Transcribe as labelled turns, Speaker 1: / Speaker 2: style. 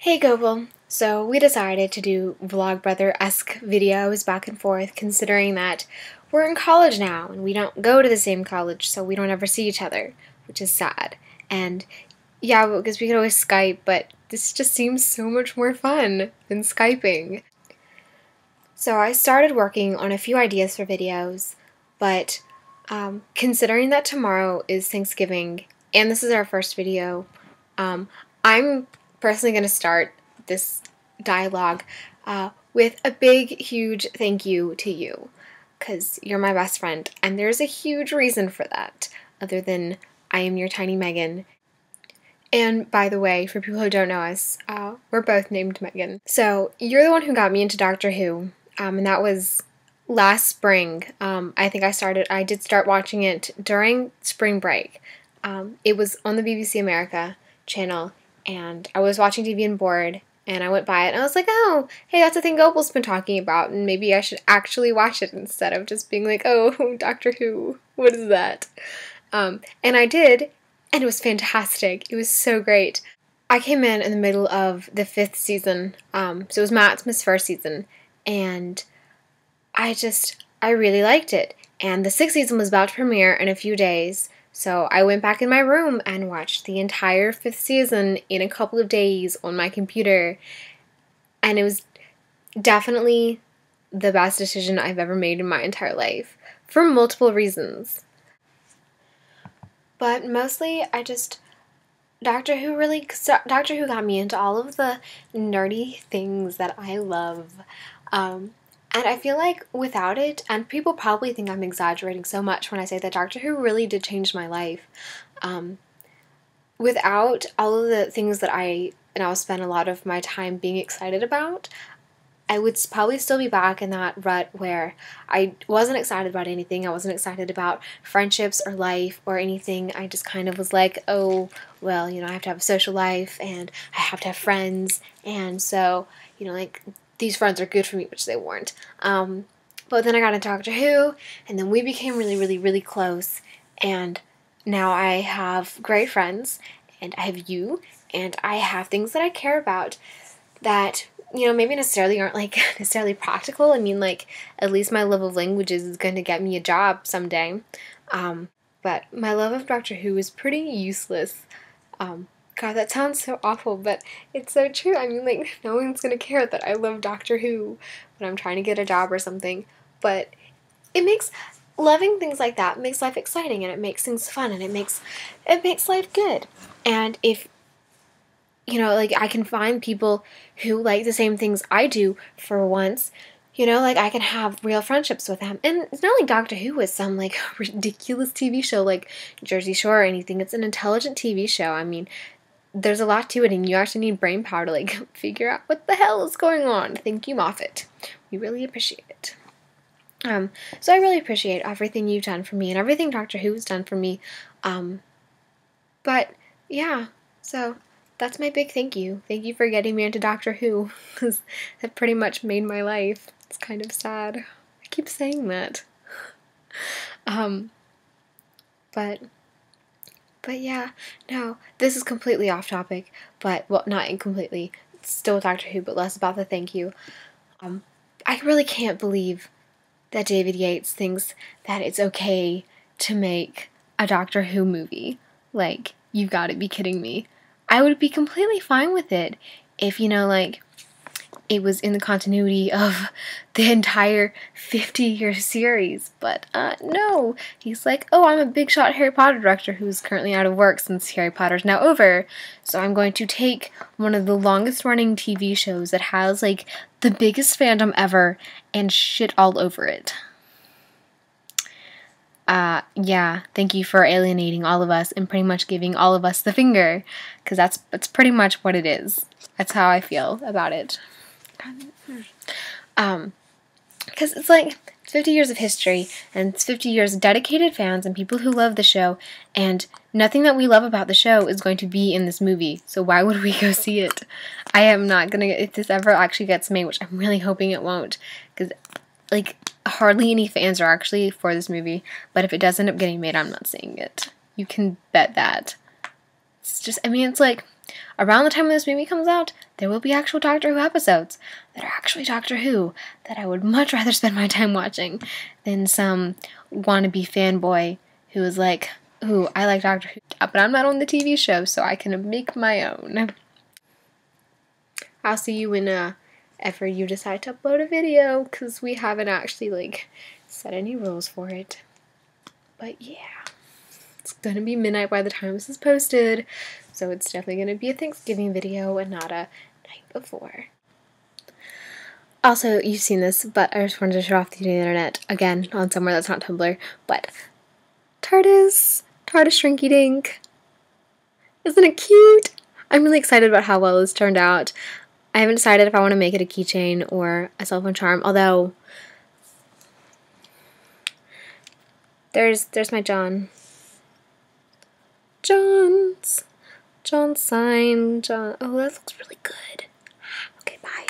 Speaker 1: Hey Gopal, so we decided to do Vlogbrother-esque videos back and forth considering that we're in college now and we don't go to the same college, so we don't ever see each other, which is sad. And yeah, because we could always Skype, but this just seems so much more fun than Skyping. So I started working on a few ideas for videos, but considering that tomorrow is Thanksgiving and this is our first video, I'm personally going to start this dialogue with a big, huge thank you to you, because you're my best friend, and there's a huge reason for that, other than I am your tiny Megan. And by the way, for people who don't know us, we're both named Megan. So you're the one who got me into Doctor Who, and that was last spring. I think I did start watching it during spring break. It was on the BBC America channel, and I was watching TV and bored, and I went by it, and I was like, oh, hey, that's the thing Gopal's been talking about, and maybe I should actually watch it instead of just being like, oh, Doctor Who, what is that? And I did, and it was fantastic. It was so great. I came in the middle of the 5th season, so it was Matt Smith's first season, and I really liked it. And the 6th season was about to premiere in a few days, so I went back in my room and watched the entire 5th season in a couple of days on my computer, and it was definitely the best decision I've ever made in my entire life, for multiple reasons. But mostly, Doctor Who got me into all of the nerdy things that I love. And I feel like without it, and people probably think I'm exaggerating so much when I say that Doctor Who really did change my life. Without all of the things that I now spend a lot of my time being excited about, I would probably still be back in that rut where I wasn't excited about anything. I wasn't excited about friendships or life or anything. I just kind of was like, oh, well, I have to have a social life and I have to have friends, and so, like, these friends are good for me, which they weren't. But then I got into Doctor Who, and then we became really, really, really close, and now I have great friends, and I have you, and I have things that I care about that, maybe necessarily aren't, like, necessarily practical. I mean, like, at least my love of languages is going to get me a job someday. But my love of Doctor Who is pretty useless. God, that sounds so awful, but it's so true. I mean, like, no one's gonna care that I love Doctor Who when I'm trying to get a job or something, but loving things like that makes life exciting, and it makes things fun, and it makes life good. And if, like, I can find people who like the same things I do for once, like, I can have real friendships with them. And it's not like Doctor Who is some, like, ridiculous TV show like Jersey Shore or anything. It's an intelligent TV show. I mean, there's a lot to it, and you actually need brain power to, like, figure out what the hell is going on. Thank you, Moffat. We really appreciate it. So I really appreciate everything you've done for me and everything Doctor Who has done for me. But yeah, so that's my big thank you. Thank you for getting me into Doctor Who, because that pretty much made my life. It's kind of sad. I keep saying that. But yeah, no, this is completely off topic, but, well, not completely. It's still Doctor Who, but less about the thank you. I really can't believe that David Yates thinks that it's okay to make a Doctor Who movie. Like, you've got to be kidding me. I would be completely fine with it if, like, it was in the continuity of the entire 50-year series, but no. He's like, oh, I'm a big shot Harry Potter director who's currently out of work since Harry Potter's now over, so I'm going to take one of the longest running TV shows that has, like, the biggest fandom ever and shit all over it. Yeah, thank you for alienating all of us and pretty much giving all of us the finger, because that's pretty much what it is. That's how I feel about it. Because it's like, it's 50 years of history, and it's 50 years of dedicated fans and people who love the show, and nothing that we love about the show is going to be in this movie, so why would we go see it? I am not gonna, if this ever actually gets made, which I'm really hoping it won't, because, like, hardly any fans are actually for this movie, but if it does end up getting made, I'm not seeing it. You can bet that. It's just, I mean, it's like, around the time when this movie comes out, there will be actual Doctor Who episodes that are actually Doctor Who that I would much rather spend my time watching than some wannabe fanboy who is like, ooh, I like Doctor Who, but I'm not on the TV show, so I can make my own. I'll see you when ever you decide to upload a video, because we haven't actually, like, set any rules for it. But yeah, it's gonna be midnight by the time this is posted, so it's definitely gonna be a Thanksgiving video and not a night before. Also, you've seen this, but I just wanted to show off the internet again on somewhere that's not Tumblr, but TARDIS Shrinky Dink. Isn't it cute? I'm really excited about how well this turned out. I haven't decided if I want to make it a keychain or a cell phone charm, although there's my John. John's sign. John. Oh, that looks really good. Okay, bye.